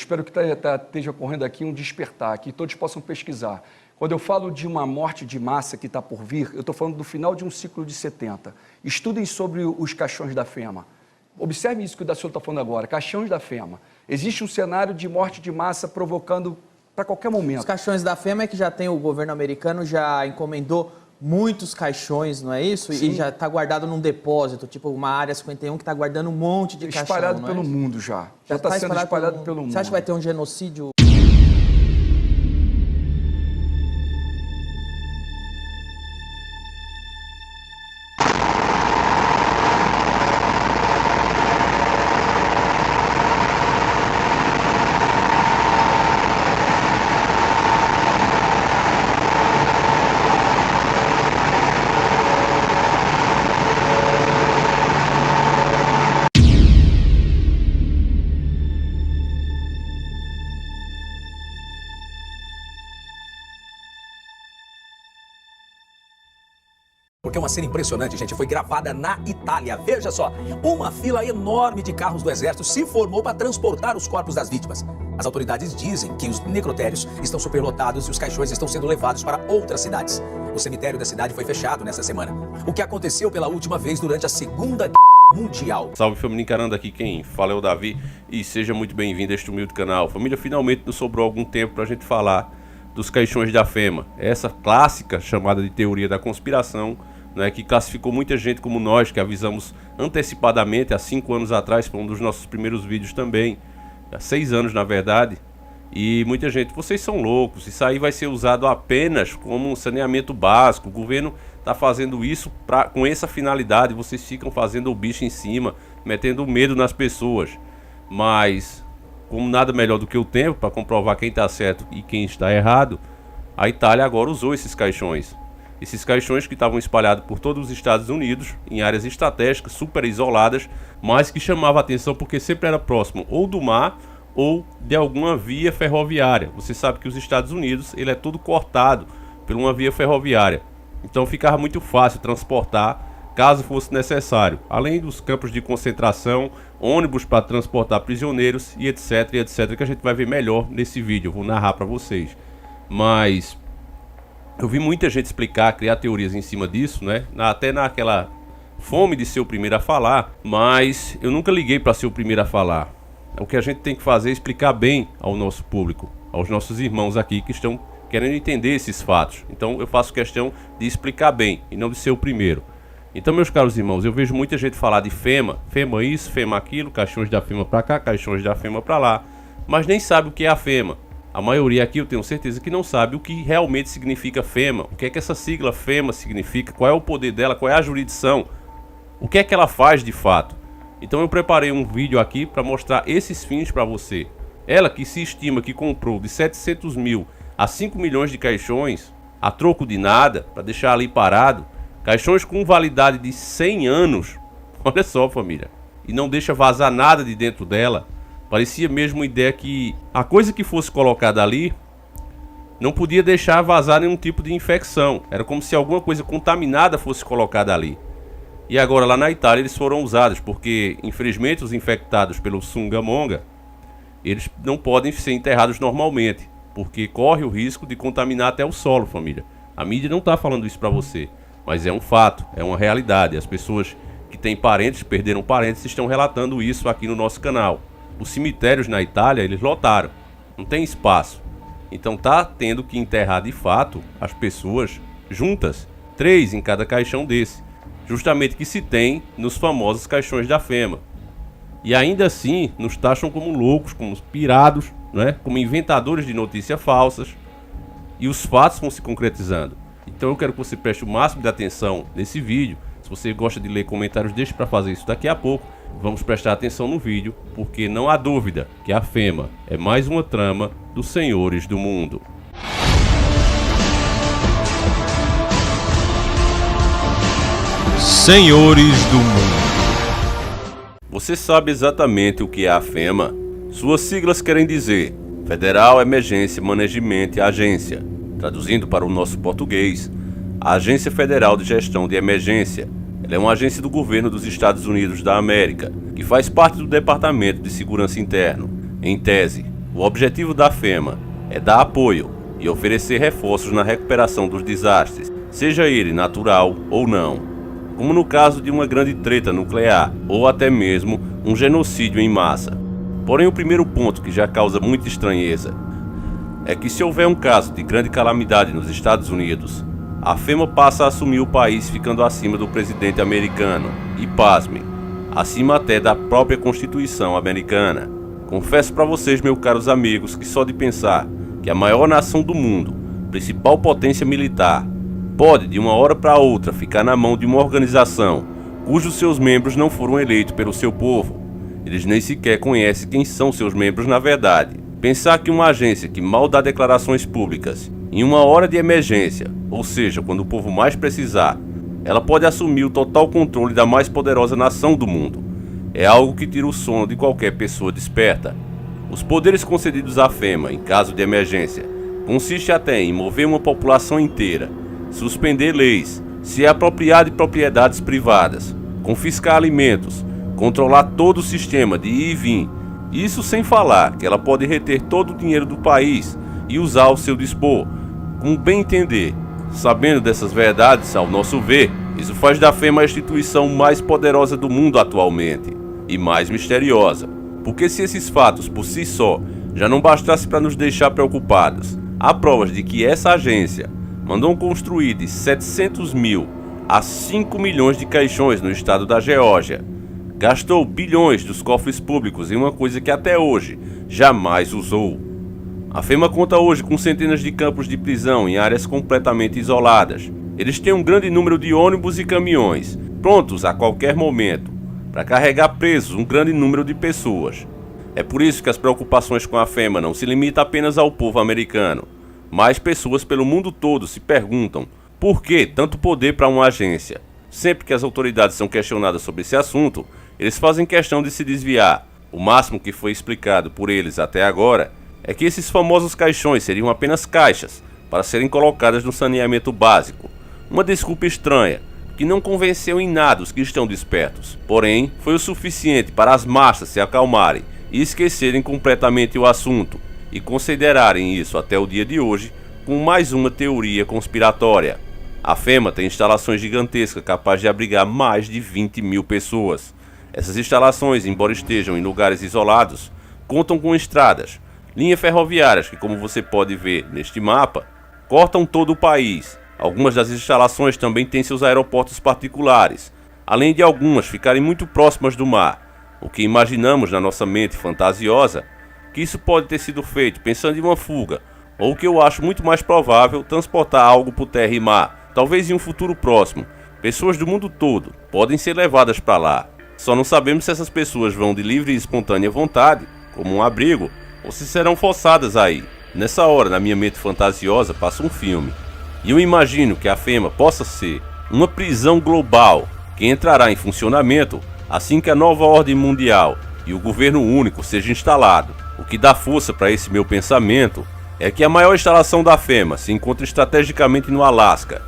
espero que esteja ocorrendo aqui um despertar, que todos possam pesquisar. Quando eu falo de uma morte de massa que está por vir, eu estou falando do final de um ciclo de 70. Estudem sobre os caixões da FEMA. Observem isso que o senhor está falando agora, caixões da FEMA. Existe um cenário de morte de massa provocando para qualquer momento. Os caixões da FEMA é que já tem, o governo americano já encomendou muitos caixões, não é isso? Sim. E já está guardado num depósito, tipo uma área 51 que está guardando um monte de caixão. Espalhado pelo mundo já. Já está sendo espalhado pelo mundo. Você acha que vai ter um genocídio? Porque é uma cena impressionante, gente, foi gravada na Itália. Veja só, uma fila enorme de carros do exército se formou para transportar os corpos das vítimas. As autoridades dizem que os necrotérios estão superlotados e os caixões estão sendo levados para outras cidades. O cemitério da cidade foi fechado nessa semana. O que aconteceu pela última vez durante a Segunda Guerra Mundial. Salve família, encarando aqui quem fala é o Davi e seja muito bem-vindo a este humilde canal. Família, finalmente nos sobrou algum tempo para a gente falar dos caixões da FEMA. Essa clássica chamada de teoria da conspiração, né, que classificou muita gente como nós, que avisamos antecipadamente há 5 anos atrás, foi um dos nossos primeiros vídeos também, há 6 anos na verdade, e muita gente, vocês são loucos, isso aí vai ser usado apenas como um saneamento básico, o governo está fazendo isso com essa finalidade, vocês ficam fazendo o bicho em cima, metendo medo nas pessoas, mas como nada melhor do que o tempo para comprovar quem está certo e quem está errado, a Itália agora usou esses caixões. Esses caixões que estavam espalhados por todos os Estados Unidos, em áreas estratégicas, super isoladas, mas que chamava a atenção porque sempre era próximo ou do mar ou de alguma via ferroviária. Você sabe que os Estados Unidos, ele é todo cortado por uma via ferroviária. Então ficava muito fácil transportar, caso fosse necessário. Além dos campos de concentração, ônibus para transportar prisioneiros e etc, que a gente vai ver melhor nesse vídeo. Eu vou narrar para vocês. Mas eu vi muita gente explicar, criar teorias em cima disso, né? Até naquela fome de ser o primeiro a falar, mas eu nunca liguei para ser o primeiro a falar. O que a gente tem que fazer é explicar bem ao nosso público, aos nossos irmãos aqui que estão querendo entender esses fatos. Então eu faço questão de explicar bem e não de ser o primeiro. Então, meus caros irmãos, eu vejo muita gente falar de FEMA, FEMA isso, FEMA aquilo, caixões da FEMA para cá, caixões da FEMA para lá, mas nem sabe o que é a FEMA. A maioria aqui eu tenho certeza que não sabe o que realmente significa FEMA, o que é que essa sigla FEMA significa, qual é o poder dela, qual é a jurisdição, o que é que ela faz de fato. Então eu preparei um vídeo aqui para mostrar esses fins para você. Ela que se estima que comprou de 700 mil a 5 milhões de caixões, a troco de nada, para deixar ali parado, caixões com validade de 100 anos, olha só família, e não deixa vazar nada de dentro dela. Parecia mesmo uma ideia que a coisa que fosse colocada ali não podia deixar vazar nenhum tipo de infecção. Era como se alguma coisa contaminada fosse colocada ali. E agora lá na Itália eles foram usados, porque infelizmente os infectados pelo Sungamonga, eles não podem ser enterrados normalmente, porque corre o risco de contaminar até o solo, família. A mídia não está falando isso para você, mas é um fato, é uma realidade. As pessoas que têm parentes, perderam parentes, estão relatando isso aqui no nosso canal. Os cemitérios na Itália, eles lotaram, não tem espaço. Então tá tendo que enterrar de fato as pessoas juntas, 3 em cada caixão desse, justamente que se tem nos famosos caixões da FEMA. E ainda assim nos taxam como loucos, como pirados, né? Como inventadores de notícias falsas, e os fatos vão se concretizando. Então eu quero que você preste o máximo de atenção nesse vídeo. Se você gosta de ler comentários, deixe para fazer isso daqui a pouco. Vamos prestar atenção no vídeo, porque não há dúvida que a FEMA é mais uma trama dos senhores do mundo. Senhores do mundo. Você sabe exatamente o que é a FEMA? Suas siglas querem dizer Federal Emergency Management Agência. Traduzindo para o nosso português, a Agência Federal de Gestão de Emergência. Ela é uma agência do governo dos Estados Unidos da América, que faz parte do Departamento de Segurança Interno. Em tese, O objetivo da FEMA é dar apoio e oferecer reforços na recuperação dos desastres, seja ele natural ou não, como no caso de uma grande treta nuclear ou até mesmo um genocídio em massa. Porém, o primeiro ponto que já causa muita estranheza é que se houver um caso de grande calamidade nos Estados Unidos, a FEMA passa a assumir o país ficando acima do presidente americano e, pasmem, acima até da própria Constituição americana. Confesso para vocês, meus caros amigos, que só de pensar que a maior nação do mundo, principal potência militar, pode de uma hora para outra ficar na mão de uma organização cujos seus membros não foram eleitos pelo seu povo. Eles nem sequer conhecem quem são seus membros na verdade. Pensar que uma agência que mal dá declarações públicas em uma hora de emergência, ou seja, quando o povo mais precisar, ela pode assumir o total controle da mais poderosa nação do mundo, é algo que tira o sono de qualquer pessoa desperta. Os poderes concedidos à FEMA em caso de emergência consiste até em mover uma população inteira, suspender leis, se apropriar de propriedades privadas, confiscar alimentos, controlar todo o sistema de ir e vir. Isso sem falar que ela pode reter todo o dinheiro do país e usar ao seu dispor, como bem entender. Sabendo dessas verdades, ao nosso ver, isso faz da FEMA a instituição mais poderosa do mundo atualmente e mais misteriosa. Porque se esses fatos por si só já não bastassem para nos deixar preocupados, há provas de que essa agência mandou construir de 700 mil a 5 milhões de caixões no estado da Geórgia. Gastou bilhões dos cofres públicos em uma coisa que até hoje jamais usou. A FEMA conta hoje com centenas de campos de prisão em áreas completamente isoladas. Eles têm um grande número de ônibus e caminhões, prontos a qualquer momento, para carregar presos um grande número de pessoas. É por isso que as preocupações com a FEMA não se limitam apenas ao povo americano. Mais pessoas pelo mundo todo se perguntam por que tanto poder para uma agência. Sempre que as autoridades são questionadas sobre esse assunto, eles fazem questão de se desviar. O máximo que foi explicado por eles até agora é que esses famosos caixões seriam apenas caixas para serem colocadas no saneamento básico. Uma desculpa estranha, que não convenceu em nada os que estão despertos. Porém, foi o suficiente para as massas se acalmarem e esquecerem completamente o assunto e considerarem isso até o dia de hoje com mais uma teoria conspiratória. A FEMA tem instalações gigantescas capazes de abrigar mais de 20 mil pessoas. Essas instalações, embora estejam em lugares isolados, contam com estradas, linhas ferroviárias que, como você pode ver neste mapa, cortam todo o país. Algumas das instalações também têm seus aeroportos particulares, além de algumas ficarem muito próximas do mar, o que imaginamos na nossa mente fantasiosa que isso pode ter sido feito pensando em uma fuga, ou o que eu acho muito mais provável, transportar algo por terra e mar. Talvez em um futuro próximo, pessoas do mundo todo podem ser levadas para lá. Só não sabemos se essas pessoas vão de livre e espontânea vontade, como um abrigo, ou se serão forçadas aí. Nessa hora, na minha mente fantasiosa, passa um filme. E eu imagino que a FEMA possa ser uma prisão global que entrará em funcionamento assim que a nova ordem mundial e o governo único seja instalado. O que dá força para esse meu pensamento é que a maior instalação da FEMA se encontra estrategicamente no Alasca,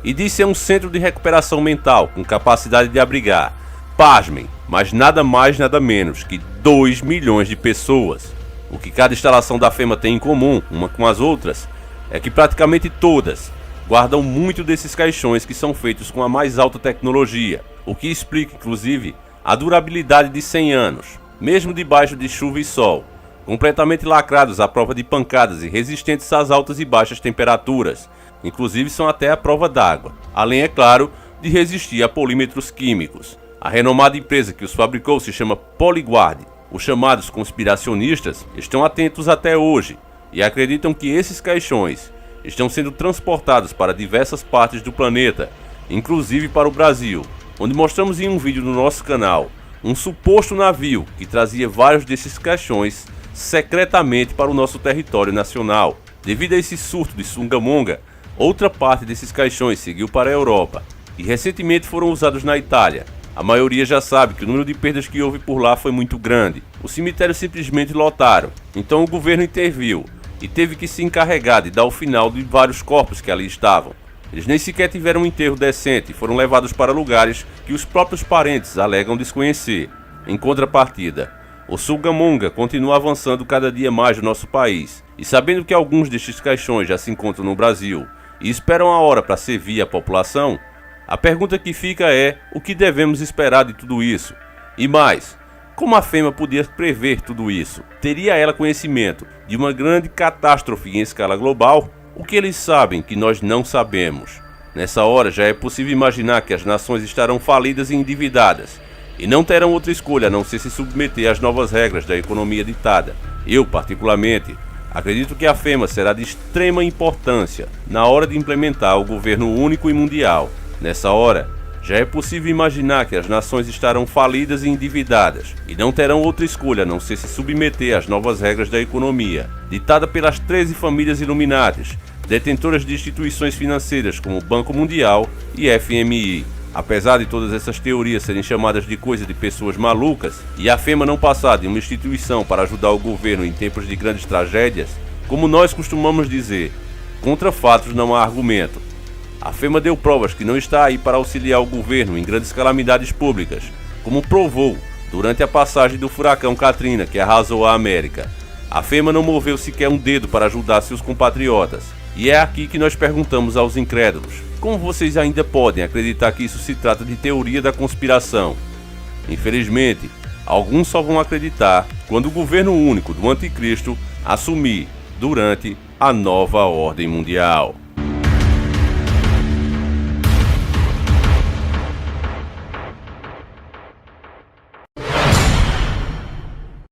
e diz ser um centro de recuperação mental com capacidade de abrigar, pasmem, mas nada mais nada menos que 2 milhões de pessoas. O que cada instalação da FEMA tem em comum, uma com as outras, é que praticamente todas guardam muito desses caixões que são feitos com a mais alta tecnologia, o que explica inclusive a durabilidade de 100 anos, mesmo debaixo de chuva e sol, completamente lacrados à prova de pancadas e resistentes às altas e baixas temperaturas, inclusive são até à prova d'água, além, é claro, de resistir a polímetros químicos. A renomada empresa que os fabricou se chama Polyguard. Os chamados conspiracionistas estão atentos até hoje e acreditam que esses caixões estão sendo transportados para diversas partes do planeta, inclusive para o Brasil, onde mostramos em um vídeo no nosso canal um suposto navio que trazia vários desses caixões secretamente para o nosso território nacional. Devido a esse surto de Sungamonga, outra parte desses caixões seguiu para a Europa e recentemente foram usados na Itália. A maioria já sabe que o número de perdas que houve por lá foi muito grande. Os cemitérios simplesmente lotaram, então o governo interviu e teve que se encarregar de dar o final de vários corpos que ali estavam. Eles nem sequer tiveram um enterro decente e foram levados para lugares que os próprios parentes alegam desconhecer. Em contrapartida, o Sugamonga continua avançando cada dia mais no nosso país, e sabendo que alguns destes caixões já se encontram no Brasil e esperam a hora para servir a população, a pergunta que fica é o que devemos esperar de tudo isso? E mais, como a FEMA podia prever tudo isso? Teria ela conhecimento de uma grande catástrofe em escala global? O que eles sabem que nós não sabemos? Nessa hora já é possível imaginar que as nações estarão falidas e endividadas, e não terão outra escolha a não ser se submeter às novas regras da economia ditada. Eu, particularmente, acredito que a FEMA será de extrema importância na hora de implementar o governo único e mundial. Nessa hora, já é possível imaginar que as nações estarão falidas e endividadas, e não terão outra escolha a não ser se submeter às novas regras da economia, ditada pelas 13 famílias Illuminatis, detentoras de instituições financeiras como o Banco Mundial e FMI. Apesar de todas essas teorias serem chamadas de coisa de pessoas malucas, e a FEMA não passar de uma instituição para ajudar o governo em tempos de grandes tragédias, como nós costumamos dizer, contra fatos não há argumento. A FEMA deu provas que não está aí para auxiliar o governo em grandes calamidades públicas, como provou durante a passagem do furacão Katrina, que arrasou a América. A FEMA não moveu sequer um dedo para ajudar seus compatriotas. E é aqui que nós perguntamos aos incrédulos: como vocês ainda podem acreditar que isso se trata de teoria da conspiração? Infelizmente, alguns só vão acreditar quando o governo único do anticristo assumir durante a nova ordem mundial.